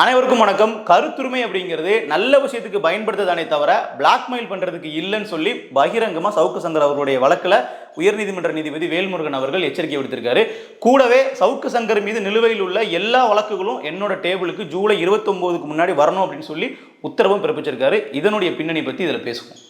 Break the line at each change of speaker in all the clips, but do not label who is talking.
அனைவருக்கும் வணக்கம். கருத்துரிமை அப்படிங்கிறது நல்ல விஷயத்துக்கு பயன்படுத்ததானே தவிர பிளாக்மெயில் பண்றதுக்கு இல்லைன்னு சொல்லி பகிரங்கமா சவுக்கு சங்கர் அவருடைய வழக்குல உயர்நீதிமன்ற நீதிபதி வேல்முருகன் அவர்கள் எச்சரிக்கை விடுத்திருக்காரு. கூடவே சவுக்கு சங்கர் மீது நிலுவையில் உள்ள எல்லா வழக்குகளும் என்னோட டேபிளுக்கு ஜூலை 29க்கு முன்னாடி வரணும் அப்படின்னு சொல்லி உத்தரவும் பிறப்பிச்சிருக்காரு. இதனுடைய பின்னணி பத்தி இதுல பேசுவோம்.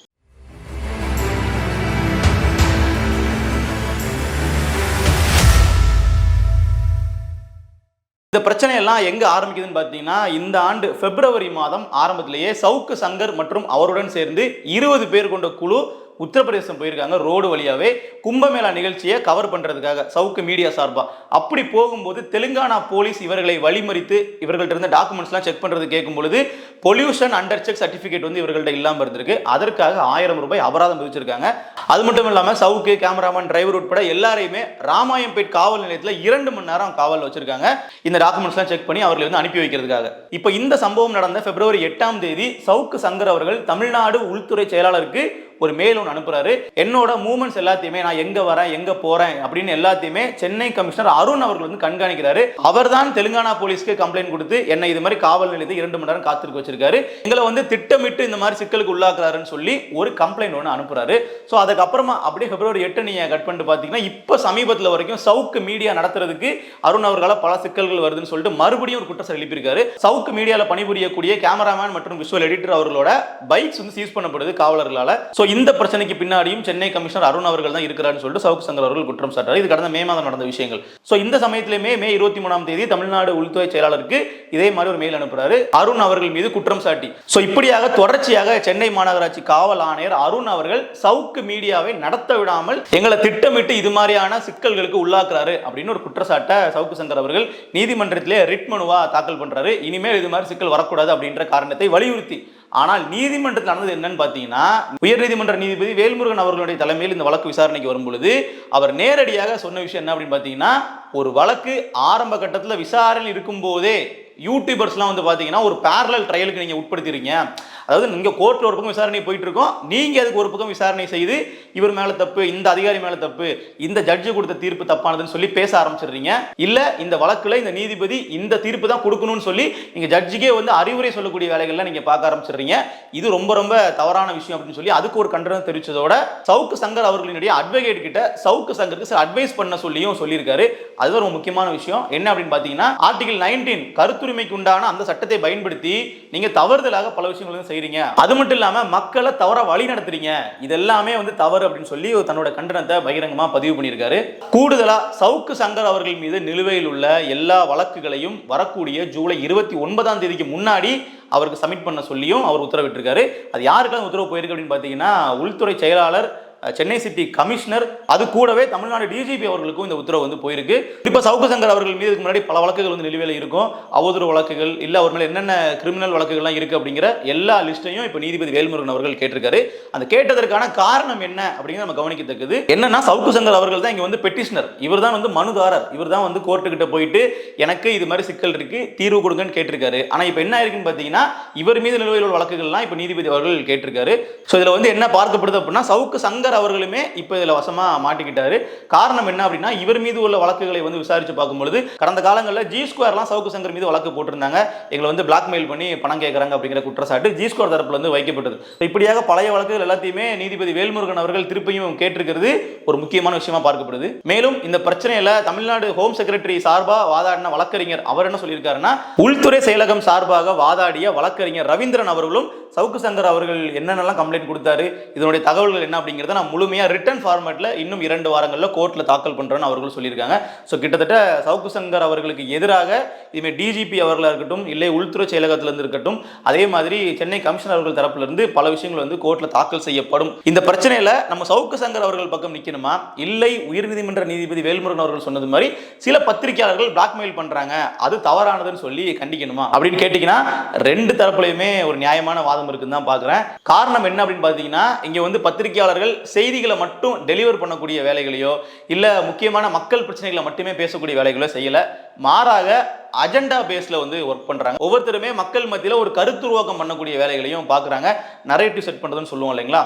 இந்த பிரச்சனை எல்லாம் எங்க ஆரம்பிக்குதுன்னு பார்த்தீங்கன்னா, இந்த ஆண்டு பிப்ரவரி மாதம் ஆரம்பத்திலேயே சவுக்கு சங்கர் மற்றும் அவருடன் சேர்ந்து 20 பேர் கொண்ட குழு உத்தரப்பிரதேசம் போயிருக்காங்க. ரோடு வழியாவே கும்பமேளா நிகழ்ச்சியை கவர் பண்றதுக்காக சவுக்கு மீடியா சார்பா. அப்படி போகும்போது தெலுங்கானா போலீஸ் இவர்களை வழிமறித்து இவர்கள்ட்ட இருந்த டாக்குமெண்ட்ஸ்லாம் செக் பண்றது கேட்கும் பொழுது பொல்யூஷன் அண்டர் செக் சர்டிபிகேட் வந்து இவர்கள்ட்ட இல்லாம இருந்திருக்கு. அதற்காக 1000 ரூபாய் அபராதம் விதிச்சிருக்காங்க. அது மட்டும் இல்லாம சவுக்கு, கேமராமேன், டிரைவர் உட்பட எல்லாரையுமே ராமாயம்பேட் காவல் நிலையத்தில் 2 மணி நேரம் காவல் வச்சிருக்காங்க. இந்த டாக்குமெண்ட்ஸ்லாம் செக் பண்ணி அவர்களை வந்து அனுப்பி வைக்கிறதுக்காக. இப்போ இந்த சம்பவம் நடந்த பிப்ரவரி 8ஆம் தேதி சவுக்கு சங்கர் அவர்கள் தமிழ்நாடு உள்துறை செயலாளருக்கு ஒரு மெயில் ஒன்று அனுப்புறாரு. என்னோட மூவ்மெண்ட்ஸ் எல்லாத்தையுமே, நான் எங்க வரேன் எங்க போறேன் அப்படின்னு எல்லாத்தையுமே சென்னை கமிஷனர் அருண் அவர்கள் வந்து கண்காணிக்கிறாரு. அவர் தான் தெலுங்கானா போலீஸ்க்கு கம்ப்ளைண்ட் கொடுத்து என்னை இது மாதிரி காவல் நிலையத்தை 2 மணி நேரம் காத்திருக்க வச்சிருக்காரு, எங்களை வந்து திட்டமிட்டு இந்த மாதிரி சிக்கலுக்கு உள்ளாக்குறாருன்னு சொல்லி ஒரு கம்ப்ளைண்ட் ஒன்று அனுப்புறாரு. ஸோ அதுக்கப்புறமா அப்படியே பிப்ரவரி 8 நீங்க கட் பண்ணிட்டு பாத்தீங்கன்னா, இப்போ சமீபத்தில் வரைக்கும் சவுக்கு மீடியா நடத்துறதுக்கு அருண் அவர்களால் பல சிக்கல்கள் வருதுன்னு சொல்லிட்டு மறுபடியும் ஒரு குற்றச்சாட்டு எழுப்பியிருக்காரு. சவுக்கு மீடியாவில் பணிபுரியக்கூடிய கேமராமேன் மற்றும் விஷுவல் எடிட்டர் அவர்களோட பைக்ஸ் வந்து சீஸ் பண்ணப்படுது காவலர்களால். ஸோ இந்த பிரச்சனைக்கு பின்னாடியும் சென்னை கமிஷனர் அருண் அவர்கள் தான் இருக்கிறார்னு சொல்லிட்டு சவுக்கு சங்கர் அவர்கள் குற்றம் சாட்டார். இது கடந்த மே மாதம் நடந்த விஷயங்கள். ஸோ இந்த சமயத்திலுமே மே 23ஆம் தேதி தமிழ்நாடு உள்துறை செயலாளருக்கு இதே மாதிரி ஒரு மெயில் அனுப்புறாரு அருண் அவர்கள் மீது குற்றம் சாட்டி. ஸோ இப்படியாக தொடர்ச்சியாக சென்னை மாநகராட்சி காவல் ஆணையர் அருண் அவர்கள் சவுக்கு மீடியாவை நடத்த விடாமல் எங்களை திட்டமிட்டு இது மாதிரியான சிக்கல்களுக்கு உள்ளாக்குறாரு அப்படின்னு ஒரு குற்றச்சாட்டை சவுக்கு சங்கர் அவர்கள் நீதிமன்றத்திலே ரிட் மனுவா தாக்கல் பண்றாரு. இனிமேல் இது மாதிரி சிக்கல் வரக்கூடாது அப்படின்ற காரணத்தை வலியுறுத்தி. ஆனால் நீதிமன்றத்தில் நடந்தது என்னன்னு பார்த்தீங்கன்னா, உயர்நீதிமன்ற நீதிபதி வேல்முருகன் அவர்களுடைய தலைமையில் இந்த வழக்கு விசாரணைக்கு வரும் பொழுது அவர் நேரடியாக சொன்ன விஷயம் என்ன அப்படின்னு பார்த்தீங்கன்னா, ஒரு வழக்கு ஆரம்ப கட்டத்தில் விசாரணை இருக்கும் போதே யூடியூபர்ஸ்லாம் வந்து பார்த்தீங்கன்னா ஒரு பேரலல் ட்ரையலுக்கு நீங்கள் உட்படுத்திருக்கீங்க. அதாவது நீங்கள் கோர்ட்டில் ஒரு பக்கம் விசாரணை போயிட்டு இருக்கோம், நீங்கள் அதுக்கு ஒரு பக்கம் விசாரணை செய்து இவர் மேலே தப்பு, இந்த அதிகாரி மேலே தப்பு, இந்த ஜட்ஜு கொடுத்த தீர்ப்பு தப்பானதுன்னு சொல்லி பேச ஆரம்பிச்சிடுறீங்க. இல்லை இந்த வழக்கில் இந்த நீதிபதி இந்த தீர்ப்பு தான் கொடுக்கணும்னு சொல்லி நீங்கள் ஜட்ஜுக்கே வந்து அறிவுரை சொல்லக்கூடிய வேலைகள்லாம் நீங்கள் பார்க்க ஆரம்பிச்சிடுறீங்க. இது ரொம்ப ரொம்ப தவறான விஷயம் அப்படின்னு சொல்லி அதுக்கு ஒரு கண்டனம் தெரிவித்ததோட சவுக்கு சங்கர் அவர்களினுடைய அட்வொகேட் கிட்ட சவுக்கு சங்கருக்கு சில அட்வைஸ் பண்ண சொல்லியும் சொல்லியிருக்காரு. அது ஒரு முக்கியமான விஷயம். என்ன அப்படின்னு பார்த்தீங்கன்னா, ஆர்டிகல் 19 கருத்துரிமைக்கு உண்டான அந்த சட்டத்தை பயன்படுத்தி நீங்க தவறுதலாக பல விஷயங்களும் செய்றீங்க. அது மட்டும் இல்லாம மக்களை தவற வழி நடத்துறீங்க. இதெல்லாமே வந்து தவறு அப்படின்னு சொல்லி தன்னோட கண்டனத்தை பகிரங்கமா பதிவு பண்ணியிருக்காரு. கூடுதலா சவுக்கு சங்கர் அவர்கள் மீது நிலுவையில் உள்ள எல்லா வழக்குகளையும் வரக்கூடிய ஜூலை 29ஆம் தேதிக்கு முன்னாடி அவருக்கு சப்மிட் பண்ண சொல்லியும் அவர் உத்தரவிட்டிருக்காரு. அது யாருக்கெல்லாம் உத்தரவு போயிருக்கு அப்படின்னு பார்த்தீங்கன்னா, உள்துறை செயலாளர், சென்னை சிட்டி கமிஷனர், அது கூடவே தமிழ்நாடு டிஜிபி அவர்களுக்கும் இந்த உத்தரவு வந்து போயிருக்கு. இப்போ சவுக்கு சங்கர் அவர்கள் மீது முன்னாடி பல வழக்குகள் வந்து நிலுவையில் இருக்கும். அவதூறு வழக்குகள் இல்ல அவர் மேல என்னென்ன கிரிமினல் வழக்குகள்லாம் இருக்கு அப்படிங்கிற எல்லா லிஸ்டையும் இப்போ நீதிபதி வேல்முருகன் அவர்கள் கேட்டிருக்காரு. அந்த கேட்டதற்கான காரணம் என்ன அப்படிங்கிறது நம்ம கவனிக்கத்தக்கது. என்னன்னா, சவுக்கு சங்கர் அவர்கள் தான் இங்க வந்து பெட்டிஷனர், இவர் தான் வந்து மனுதாரர், இவர் தான் வந்து கோர்ட்டுக்கிட்ட போயிட்டு எனக்கு இது மாதிரி சிக்கல் இருக்கு, தீர்வு கொடுங்கன்னு கேட்டிருக்காரு. ஆனா இப்போ என்ன இருக்குன்னு பார்த்தீங்கன்னா, இவர் மீது நிலுவையில் உள்ள வழக்குகள்லாம் இப்போ நீதிபதி அவர்கள் கேட்டிருக்காரு. ஸோ இதுல வந்து என்ன பார்க்கப்படுது அப்படின்னா, சவுக்கு சங்கர் அவர்களுமே இப்ப இதுல வசமா மாட்டிக்கிட்டாரு. காரணம் என்ன அப்படின்னா, இவர் மீது உள்ள வழக்குகளை வந்து விசாரிச்சு பார்க்கும்போது கடந்த காலங்களில் ஜி ஸ்கொயர்லாம் சவுக்கு சங்கர் மீது வழக்கு போட்டிருந்தாங்க. எங்களை வந்து பிளாக்மெயில் பண்ணி பணம் கேட்கறாங்க அப்படிங்கிற குற்றச்சாட்டு ஜி ஸ்கொயர் தரப்புல வந்து வைக்கப்பட்டது. இப்படியாக பழைய வழக்குகள் எல்லாத்தையுமே நீதிபதி வேல்முருகன் அவர்கள் திருப்பியும் கேட்டிருக்கிறது ஒரு முக்கியமான விஷயமா பார்க்கப்படுது. மேலும் இந்த பிரச்சனையில தமிழ்நாடு ஹோம் செக்ரட்டரி சார்பா வாதாடின வழக்கறிஞர் அவர் என்ன சொல்லியிருக்காருன்னா, உள்துறை செயலகம் சார்பாக வாதாடிய வழக்கறிஞர் ரவீந்திரன் அவர்களும் சவுக்கு சங்கர் அவர்கள் என்னென்னலாம் கம்ப்ளைண்ட் கொடுத்தாரு, இதனுடைய தகவல்கள் என்ன அப்படிங்கிறத நான் முழுமையா ரிட்டன் ஃபார்மேட்ல இன்னும் 2 வாரங்கள்ல கோர்ட்ல தாக்கல் பண்றேன்னு அவர்கள் சொல்லியிருக்காங்க. ஸோ கிட்டத்தட்ட சவுக்கு சங்கர் அவர்களுக்கு எதிராக இதுமே டிஜிபி அவர்களாக இருக்கட்டும், இல்லை உள்துறை செயலகத்திலிருந்து இருக்கட்டும், அதே மாதிரி சென்னை கமிஷனர் அவர்கள் தரப்புல இருந்து பல விஷயங்கள் வந்து கோர்ட்ல தாக்கல் செய்யப்படும். இந்த பிரச்சனையில நம்ம சவுக்கு சங்கர் அவர்கள் பக்கம் நிக்கணுமா, இல்லை உயர்நீதிமன்ற நீதிபதி வேல்முருகன் அவர்கள் சொன்னது மாதிரி சில பத்திரிகையாளர்கள் பிளாக்மெயில் பண்றாங்க, அது தவறானதுன்னு சொல்லி கண்டிக்கணுமா அப்படின்னு கேட்டீங்கன்னா, 2 தரப்புலையுமே ஒரு நியாயமான வாதம் இருக்குன்னு தான் பார்க்கிறேன். காரணம் என்ன அப்படின்னு பார்த்தீங்கன்னா, இங்க வந்து பத்திரிகையாளர்கள் செய்திகளை மட்டும் டெலிவர் பண்ணக்கூடிய வேலைகளையோ இல்ல முக்கியமான மக்கள் பிரச்சனைகளை மட்டுமே பேசக்கூடிய வேலைகளோ செய்யல, மாறாக அஜெண்டா பேஸ்ல வந்து ஒர்க் பண்றாங்க. ஒவ்வொருத்தருமே மக்கள் மத்தியில ஒரு கருத்துருவாக்கம் பண்ணக்கூடிய வேலைகளையும் பார்க்குறாங்க. நரேட்டிவ் செட் பண்றதுன்னு சொல்லுவோம் இல்லைங்களா,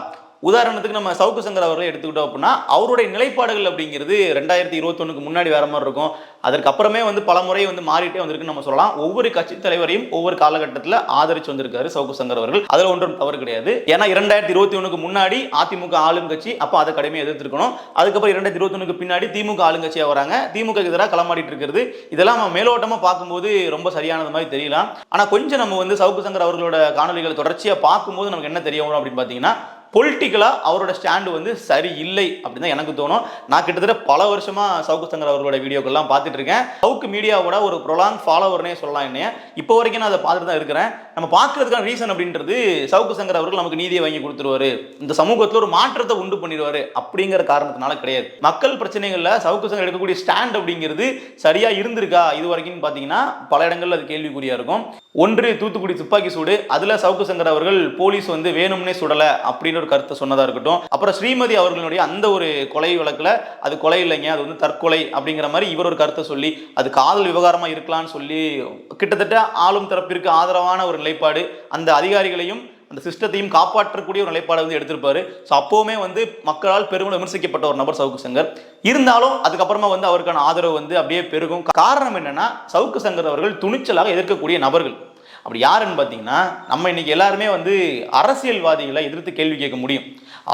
உதாரணத்துக்கு நம்ம சவுக்கு சங்கர் அவர்களை எடுத்துக்கிட்டோம் அப்படின்னா அவருடைய நிலைப்பாடுகள் அப்படிங்கிறது 2021க்கு முன்னாடி வேற மாதிரி இருக்கும். அதற்கு அப்புறமே வந்து பல முறை வந்து மாறிட்டே வந்திருக்குன்னு நம்ம சொல்லலாம். ஒவ்வொரு கட்சி தலைவரையும் ஒவ்வொரு காலகட்டத்தில் ஆதரிச்சு வந்திருக்காரு சவுக்கு சங்கர் அவர்கள். அதுல ஒன்றும் தவறு கிடையாது. ஏன்னா 2021க்கு முன்னாடி அதிமுக ஆளும் கட்சி, அப்போ அதை கடுமையாக எதிர்த்திருக்கணும். அதுக்கப்புறம் 2021க்கு பின்னாடி திமுக ஆளுங்கட்சியா வராங்க, திமுக எதிராக களமாடிட்டு இருக்கிறது. இதெல்லாம் நம்ம மேலோட்டமா பார்க்கும்போது ரொம்ப சரியானது மாதிரி தெரியலாம். ஆனா கொஞ்சம் நம்ம வந்து சவுக்கு சங்கர் அவர்களோட காணொலிகளை தொடர்ச்சியா பார்க்கும்போது நமக்கு என்ன தெரிய வரும் அப்படின்னு பார்த்தீங்கன்னா, பொலிட்டிக்கலா அவரோட ஸ்டாண்டு வந்து சரி இல்லை அப்படின்னு தான் எனக்கு தோணும். நான் கிட்டத்தட்ட பல வருஷமா சவுக்கு சங்கர் அவர்களோட வீடியோக்கெல்லாம் பார்த்துட்டு இருக்கேன். சவுக்கு மீடியாவோட ஒரு ப்ரொலாங் ஃபாலோவர்னே சொல்லலாம். என்னைய இப்போ வரைக்கும் நான் அதை பார்த்துட்டு தான் இருக்கிறேன். நம்ம பார்க்கறதுக்கான ரீசன் அப்படின்றது சவுக்கு சங்கர் அவர்கள் நமக்கு நீதியை வாங்கி கொடுத்துருவாரு, இந்த சமூகத்தில் ஒரு மாற்றத்தை உண்டு பண்ணிடுவாரு அப்படிங்கிற காரணத்தினால கிடையாது. மக்கள் பிரச்சனைகள்ல சவுக்கு சங்கர் எடுக்கக்கூடிய ஸ்டாண்ட் அப்படிங்கிறது சரியா இருந்திருக்கா இது வரைக்கும் பார்த்தீங்கன்னா பல இடங்கள்ல அது கேள்விக்குறியா இருக்கும். ஒன்று தூத்துக்குடி துப்பாக்கி சூடு, அதுல சவுக்கு சங்கர் அவர்கள் போலீஸ் வந்து வேணும்னே சுடல அப்படின்னு ஒரு கருத்தை சொன்னதா இருக்கட்டும். அப்புறம் ஸ்ரீமதி அவர்களுடைய அந்த ஒரு கொலை வழக்குல அது கொலை இல்லைங்க, அது வந்து தற்கொலை அப்படிங்கிற மாதிரி இவர் ஒரு கருத்தை சொல்லி அது காதல் விவகாரமா இருக்கலாம்னு சொல்லி கிட்டத்தட்ட ஆளும் தரப்பிற்கு ஆதரவான ஒரு நிலைப்பாடு, அந்த அதிகாரிகளையும் அந்த சிஸ்டத்தையும் காப்பாற்றக்கூடிய ஒரு நிலைப்பாடு வந்து எடுத்திருப்பாரு. ஸோ அப்போவுமே வந்து மக்களால் பெரும்பாலும் விமர்சிக்கப்பட்ட ஒரு நபர் சவுக்கு சங்கர். இருந்தாலும் அதுக்கப்புறமா வந்து அவருக்கான ஆதரவு வந்து அப்படியே பெருகும். காரணம் என்னன்னா, சவுக்கு சங்கர் அவர்கள் துணிச்சலாக எதிர்க்கக்கூடிய நபர்கள். அப்படி யாருன்னு பார்த்தீங்கன்னா, நம்ம இன்னைக்கு எல்லாருமே வந்து அரசியல்வாதிகளை எதிர்த்து கேள்வி கேட்க முடியும்,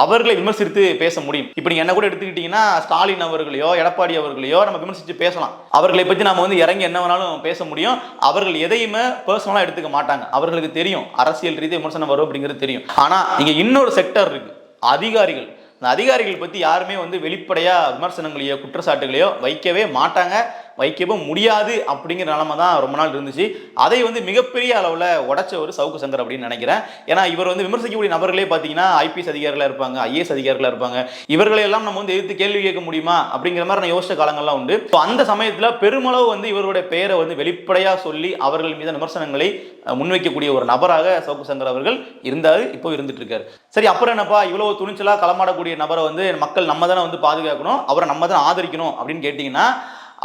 அவர்களை விமர்சித்து பேச முடியும். இப்போ நீங்க என்ன கூட எடுத்துக்கிட்டீங்கன்னா, ஸ்டாலின் அவர்களையோ எடப்பாடி அவர்களையோ நம்ம விமர்சித்து பேசலாம். அவர்களை பற்றி நம்ம வந்து இறங்கி என்ன வேணாலும் பேச முடியும். அவர்கள் எதையுமே பர்சனலா எடுத்துக்க மாட்டாங்க. அவர்களுக்கு தெரியும் அரசியல் ரீதியாக விமர்சனம் வரும் அப்படிங்கிறது தெரியும். ஆனா இங்க இன்னொரு செக்டர் இருக்கு, அதிகாரிகள். இந்த அதிகாரிகள் பற்றி யாருமே வந்து வெளிப்படையா விமர்சனங்களையோ குற்றச்சாட்டுகளையோ வைக்கவே மாட்டாங்க, வைக்கவும் முடியாது அப்படிங்கிற நிலைமை தான் ரொம்ப நாள் இருந்துச்சு. அதை வந்து மிகப்பெரிய அளவில் உடைச்ச ஒரு சவுக்கு சங்கர் அப்படின்னு நினைக்கிறேன். ஏன்னா இவர் வந்து விமர்சிக்கக்கூடிய நபர்களே பார்த்தீங்கன்னா ஐபிஎஸ் அதிகாரிகளாக இருப்பாங்க, ஐஏஎஸ் அதிகாரிகளாக இருப்பாங்க. இவர்களையெல்லாம் நம்ம வந்து எதிர்த்து கேள்வி கேட்க முடியுமா அப்படிங்கிற மாதிரி நான் யோசிச்ச காலங்கள்லாம் உண்டு. ஸோ அந்த சமயத்தில் பெருமளவு வந்து இவருடைய பெயரை வந்து வெளிப்படையாக சொல்லி அவர்கள் மீது விமர்சனங்களை முன்வைக்கக்கூடிய ஒரு நபராக சவுக்கு சங்கர் அவர்கள் இருந்தாரு, இப்போ இருந்துட்டு இருக்காரு. சரி, அப்புறம் என்னப்பா இவ்வளவு துணிச்சலாக களமாடக்கூடிய நபரை வந்து மக்கள் நம்ம தானே வந்து பாதுகாக்கணும், அவரை நம்ம தான் ஆதரிக்கணும் அப்படின்னு கேட்டிங்கன்னா,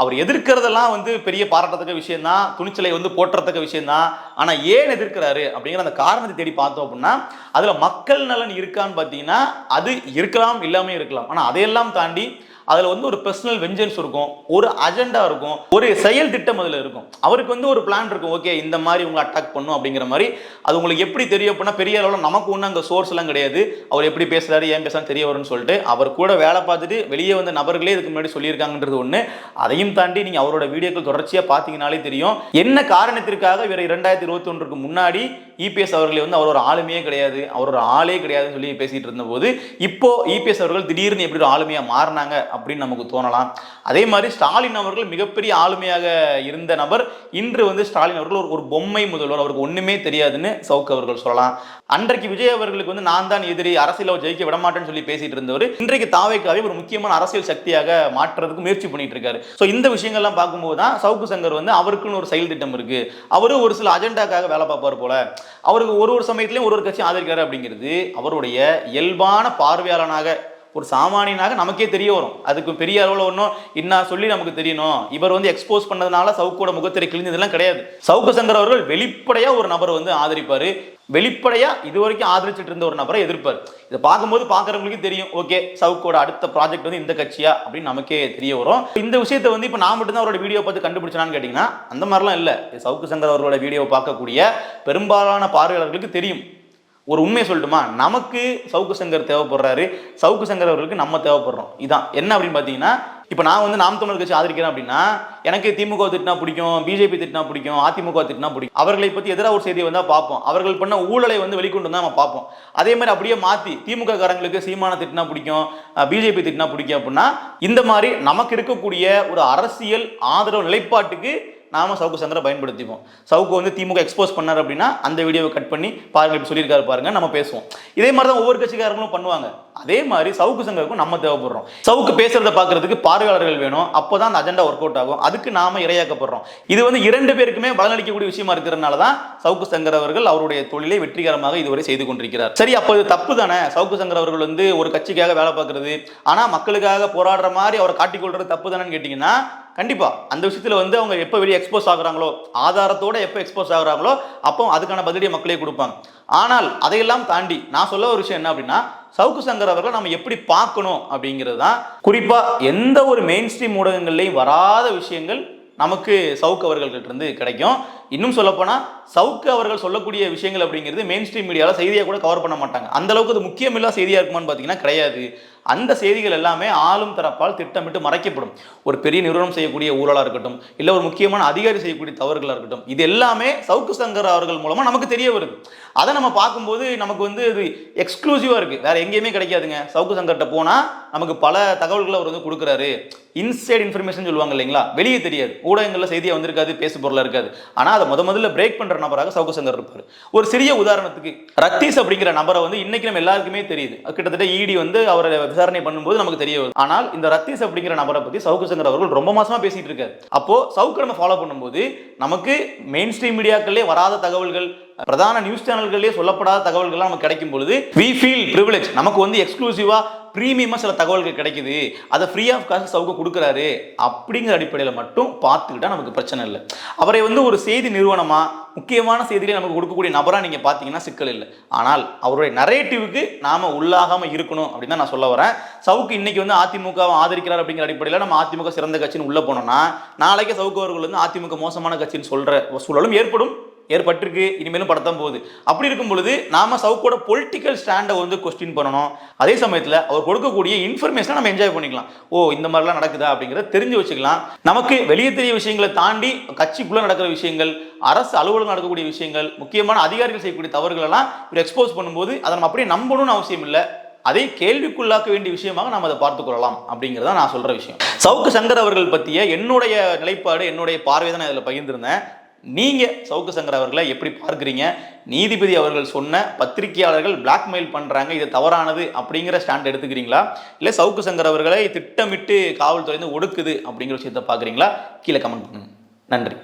அவர் எதிர்க்கிறதெல்லாம் வந்து பெரிய பாராட்டத்தக்க விஷயம் தான், துணிச்சலை வந்து போற்றத்தக்க விஷயம் தான். ஆனால் ஏன் எதிர்க்கிறாரு அப்படிங்கிற அந்த காரணத்தை தேடி பார்த்தோம் அப்படின்னா, அதில் மக்கள் நலன் இருக்கான்னு பார்த்தீங்கன்னா அது இருக்கலாம், இல்லாமல் இருக்கலாம். ஆனால் அதையெல்லாம் தாண்டி அதில் வந்து ஒரு பர்சனல் வெஞ்சன்ஸ் இருக்கும், ஒரு அஜெண்டா இருக்கும், ஒரு செயல் திட்டம் அதில் இருக்கும். அவருக்கு வந்து ஒரு பிளான் இருக்கும், ஓகே இந்த மாதிரி உங்களை அட்டாக் பண்ணும் அப்படிங்கிற மாதிரி. அது உங்களுக்கு எப்படி தெரியும் அப்படின்னா, பெரிய அளவில் நமக்கு ஒன்றும் அங்கே சோர்ஸ் எல்லாம் கிடையாது. அவர் எப்படி பேசுறாரு ஏன் பேசுறாரு தெரிய வரும்னு சொல்லிட்டு அவர் கூட வேலை பார்த்துட்டு வெளியே வந்த நபர்களே இதுக்கு முன்னாடி சொல்லியிருக்காங்கன்றது ஒன்று. அதையும் தாண்டி நீங்கள் அவரோட வீடியோக்கள் தொடர்ச்சியாக பார்த்தீங்கனாலே தெரியும் என்ன காரணத்திற்காக இவர் 2021க்கு முன்னாடி இபிஎஸ் அவர்களை வந்து அவர் ஒரு ஆளுமையே கிடையாது, அவர் ஒரு ஆளே கிடையாதுன்னு சொல்லி பேசிட்டு இருந்தபோது, இப்போ இபிஎஸ் அவர்கள் திடீர்னு எப்படி ஒரு ஆளுமையாக மாறினாங்க அப்படின்னு நமக்கு தோணலாம். அதே மாதிரி ஸ்டாலின் அவர்கள் மிகப்பெரிய ஆளுமையாக இருந்த நபர், இன்று வந்து ஸ்டாலின் அவர்கள் ஒரு பொம்மை முதல்வர், அவருக்கு ஒண்ணுமே தெரியாதுன்னு சவுக்கு அவர்கள் சொல்லலாம். அன்றைக்கு விஜய் அவர்களுக்கு வந்து நான் தான் எதிரி, அரசியல் ஜெயிக்க விட மாட்டேன்னு சொல்லி பேசிட்டு இருந்தவர் இன்றைக்கு தாவேக்காவே ஒரு முக்கியமான அரசியல் சக்தியாக மாற்றுறதுக்கு முயற்சி பண்ணிட்டு இருக்காரு. ஸோ இந்த விஷயங்கள்லாம் பார்க்கும்போது தான் சவுக்கு சங்கர் வந்து அவருக்குன்னு ஒரு செயல் திட்டம் இருக்கு, அவரு ஒரு சில அஜெண்டாக்காக வேலை பார்ப்பார் போல, அவருக்கு ஒரு சமயத்திலையும் ஒரு கட்சி ஆதரிக்காரு அப்படிங்கிறது அவருடைய இயல்பான பார்வையாளனாக ஒரு சாமானியனாக நமக்கே தெரிய வரும். அதுக்கு பெரிய அளவில் ஒன்றும் இன்னும் சொல்லி நமக்கு தெரியணும், இவர் வந்து எக்ஸ்போஸ் பண்ணதுனால சவுக்கோட முகத்திரை கிழிஞ்சதெல்லாம் கிடையாது. சவுக்கு சங்கர் அவர்கள் வெளிப்படையா ஒரு நபர் வந்து ஆதரிப்பாரு, வெளிப்படையா இது வரைக்கும் ஆதரிச்சுட்டு இருந்த ஒரு நபரை எதிர்ப்பார். இதை பார்க்கும்போது பார்க்கறவங்களுக்கு தெரியும், ஓகே சவுக்கோட அடுத்த ப்ராஜெக்ட் வந்து இந்த கட்சியா அப்படின்னு நமக்கே தெரிய வரும். இந்த விஷயத்தை வந்து இப்போ நான் மட்டும்தான் அவரோட வீடியோ பார்த்து கண்டுபிடிச்சான்னு கேட்டிங்கன்னா அந்த மாதிரிலாம் இல்லை. சவுக்கு சங்கர் அவர்களோட வீடியோ பார்க்கக்கூடிய பெரும்பாலான பார்வையாளர்களுக்கு தெரியும். ஒரு உண்மையை சொல்லட்டுமா, நமக்கு சவுக்கு சங்கர் தேவைப்படுறாரு, சவுக்கு சங்கர் அவர்களுக்கு நம்ம தேவைப்படுறோம். இதான் என்ன அப்படின்னு பார்த்தீங்கன்னா, இப்போ நான் வந்து நாம் தமிழர் கட்சி ஆதரிக்கிறேன் அப்படின்னா எனக்கு திமுக திட்டினா பிடிக்கும், பிஜேபி திட்டினா பிடிக்கும், அதிமுக திட்டினா பிடிக்கும். அவர்களை பற்றி எதிராக ஒரு செய்தியை வந்தால் பார்ப்போம், அவர்கள் பண்ண ஊழலை வந்து வெளிக்கொண்டு வந்தால் நம்ம பார்ப்போம். அதே மாதிரி அப்படியே மாற்றி திமுக காரங்களுக்கு சீமான திட்டினா பிடிக்கும், பிஜேபி திட்டினா பிடிக்கும் அப்படின்னா இந்த மாதிரி நமக்கு இருக்கக்கூடிய ஒரு அரசியல் ஆதரவு நிலைப்பாட்டுக்கு நாம சவுக்கு சங்கரை பயன்படுத்திப்போம். சவுக்கு வந்து திமுக எக்ஸ்போஸ் பண்ணார் அப்படின்னா அந்த வீடியோவை கட் பண்ணி பாருங்க இப்படி சொல்லியிருக்காரு பாருங்க நம்ம பேசுவோம். இதே மாதிரி தான் ஒவ்வொரு கட்சிக்காரங்களும் பண்ணுவாங்க. அதே மாதிரி சவுக்கு சங்கருக்கும் நம்ம தேவைப்படுறோம். சவுக்கு பேசுறத பார்க்கறதுக்கு பார்வையாளர்கள் வேணும், அப்போதான் அந்த அஜெண்டா ஒர்க் அவுட் ஆகும். அதுக்கு நாம இரையாக்கப்படுறோம். இது வந்து இரண்டு பேருக்குமே பலனளிக்கக்கூடிய விஷயமா இருக்கிறதுனால தான் சவுக்கு சங்கர் அவர்கள் அவருடைய தொழிலை வெற்றிகரமாக இதுவரை செய்து கொண்டிருக்கிறார். சரி, அப்போ இது தப்பு தானே? சவுக்கு சங்கர் அவர்கள் வந்து ஒரு கட்சிக்காக வேலை பார்க்கறது, ஆனா மக்களுக்காக போராடுற மாதிரி அவரை காட்டிக்கொள்றது தப்பு தானேன்னு கேட்டீங்கன்னா கண்டிப்பா அந்த விஷயத்துல வந்து அவங்க எப்போ வெளியே எக்ஸ்போஸ் ஆகுறாங்களோ, ஆதாரத்தோட எப்போ எக்ஸ்போஸ் ஆகுறாங்களோ அப்போ அதுக்கான பதிலியை மக்களே கொடுப்பாங்க. ஆனால் அதையெல்லாம் தாண்டி நான் சொல்ல ஒரு விஷயம் என்ன அப்படின்னா, சவுக்கு சங்கர் அவர்களை நம்ம எப்படி பார்க்கணும் அப்படிங்கிறது தான். குறிப்பா எந்த ஒரு மெயின் ஸ்ட்ரீம் ஊடகங்கள்லையும் வராத விஷயங்கள் நமக்கு சவுக்கு அவர்கள்கிட்ட இருந்து கிடைக்கும். இன்னும் சொல்லப்போனா சவுக்கு அவர்கள் சொல்லக்கூடிய விஷயங்கள் அப்படிங்கிறது மெயின் ஸ்ட்ரீம் மீடியாவில் செய்தியாக கூட கவர் பண்ண மாட்டாங்க. அந்த அளவுக்கு அது முக்கியமில்லா செய்தியாக இருக்குமான்னு பார்த்தீங்கன்னா கிடையாது. அந்த செய்திகள் எல்லாமே ஆளும் தரப்பால் திட்டமிட்டு மறைக்கப்படும். ஒரு பெரிய நிறுவனம் செய்யக்கூடிய ஊழலாக இருக்கட்டும், இல்லை ஒரு முக்கியமான அதிகாரி செய்யக்கூடிய தவறுகளாக இருக்கட்டும், இது எல்லாமே சவுக்கு சங்கர் அவர்கள் மூலமாக நமக்கு தெரிய வருது. அதை நம்ம பார்க்கும்போது நமக்கு இது எக்ஸ்க்ளூசிவாக இருக்குது, வேற எங்கேயுமே கிடைக்காதுங்க. சவுக்கு சங்கர்கிட்ட போனால் நமக்கு பல தகவல்களை அவர் கொடுக்குறாரு. இன்சைட் இன்ஃபர்மேஷன் சொல்லுவாங்க இல்லைங்களா, வெளியே தெரியாது, ஊடகங்களில் செய்தியாக வந்திருக்காது, பேசு பொருளாக இருக்காது. ஆனால் அதை முதல்ல பிரேக் பண்ணுற நபராக சவுக்கு சங்கர் இருப்பார். ஒரு சிறிய உதாரணத்துக்கு ரத்தீஷ் அப்படிங்கிற நபரை இன்னைக்கு நம்ம எல்லாருக்குமே தெரியுது. கிட்டத்தட்ட இடி அவரை விசாரணை பண்ணும்போது நமக்கு தெரிய வருது. ஆனால் இந்த ரத்தீஷ் அப்படிங்கிற நபரை பற்றி சவுக்கு சங்கர் அவர்கள் ரொம்ப மாசமா பேசிட்டு இருக்காரு. அப்போ சவுக்கு நம்ம ஃபாலோ பண்ணும்போது நமக்கு மெயின் ஸ்ட்ரீம் மீடியாக்களே வராத தகவல்கள், பிரதான நியூஸ் சேனல்களே சொல்லப்படாத தகவல்கள் நமக்கு கிடைக்கும் பொழுது we feel privilege. நமக்கு எக்ஸ்க்ளூசிவா பிரீமியமா சில தகவல்கள் கிடைக்குது, அதை ஃப்ரீ ஆஃப் காஸ்ட் சவுக்கு கொடுக்குறாரு அப்படிங்கிற அடிப்படையில் மட்டும் பார்த்துக்கிட்டா நமக்கு பிரச்சனை இல்லை. அவரை ஒரு செய்தி நிறுவனமா முக்கியமான செய்திகளை நமக்கு கொடுக்கக்கூடிய நபரா நீங்க பாத்தீங்கன்னா சிக்கல் இல்லை. ஆனால் அவருடைய நரேட்டிவுக்கு நாம உள்ளாகாம இருக்கணும் அப்படின்னு தான் நான் சொல்ல வரேன். சவுக்கு இன்னைக்கு அதிமுகவை ஆதரிக்கிறார் அப்படிங்கிற அடிப்படையில் நம்ம அதிமுக சிறந்த கட்சின்னு உள்ள போனோம்னா, நாளைக்கு சவுக்கு அவர்கள் அதிமுக மோசமான கட்சின்னு சொல்ற சூழலும் ஏற்பட்டிருக்கு, இனிமேலும் படத்தான் போகுது. அப்படி இருக்கும் பொழுது நாம சவுக்கோட பொலிட்டிக்கல் ஸ்டாண்டை கொஸ்டின் பண்ணணும். அதே சமயத்தில் அவர் கொடுக்கக்கூடிய இன்ஃபர்மேஷனை நம்ம என்ஜாய் பண்ணிக்கலாம். இந்த மாதிரிலாம் நடக்குதா அப்படிங்கிறத தெரிஞ்சு வச்சுக்கலாம். நமக்கு வெளியே தெரிய விஷயங்களை தாண்டி கட்சிக்குள்ள நடக்கிற விஷயங்கள், அரசு அலுவலகம் நடக்கக்கூடிய விஷயங்கள், முக்கியமான அதிகாரிகள் செய்யக்கூடிய தவறுகள் எல்லாம் இவர் எக்ஸ்போஸ் பண்ணும்போது அதை நம்ம அப்படியே நம்பணும்னு அவசியம் இல்லை. அதை கேள்விக்குள்ளாக்க வேண்டிய விஷயமாக நாம் அதை பார்த்துக் கொள்ளலாம் அப்படிங்கிறத நான் சொல்ற விஷயம். சவுக்கு சங்கர் அவர்கள் பற்றிய என்னுடைய நிலைப்பாடு, என்னுடைய பார்வை தான் நான் இதில் பகிர்ந்திருந்தேன். நீங்க சவுக்கு சங்கர் அவர்களை எப்படி பார்க்குறீங்க? நீதிபதி அவர்கள் சொன்ன பத்திரிகையாளர்கள் பிளாக்மெயில் பண்றாங்க, இது தவறானது அப்படிங்கிற ஸ்டாண்ட் எடுத்துக்கிறீங்களா, இல்லை சவுக்கு சங்கர் அவர்களை திட்டமிட்டு காவல்துறை ஒடுக்குது அப்படிங்கிற விஷயத்தை பார்க்குறீங்களா? கீழே கமெண்ட் பண்ணுங்க. நன்றி.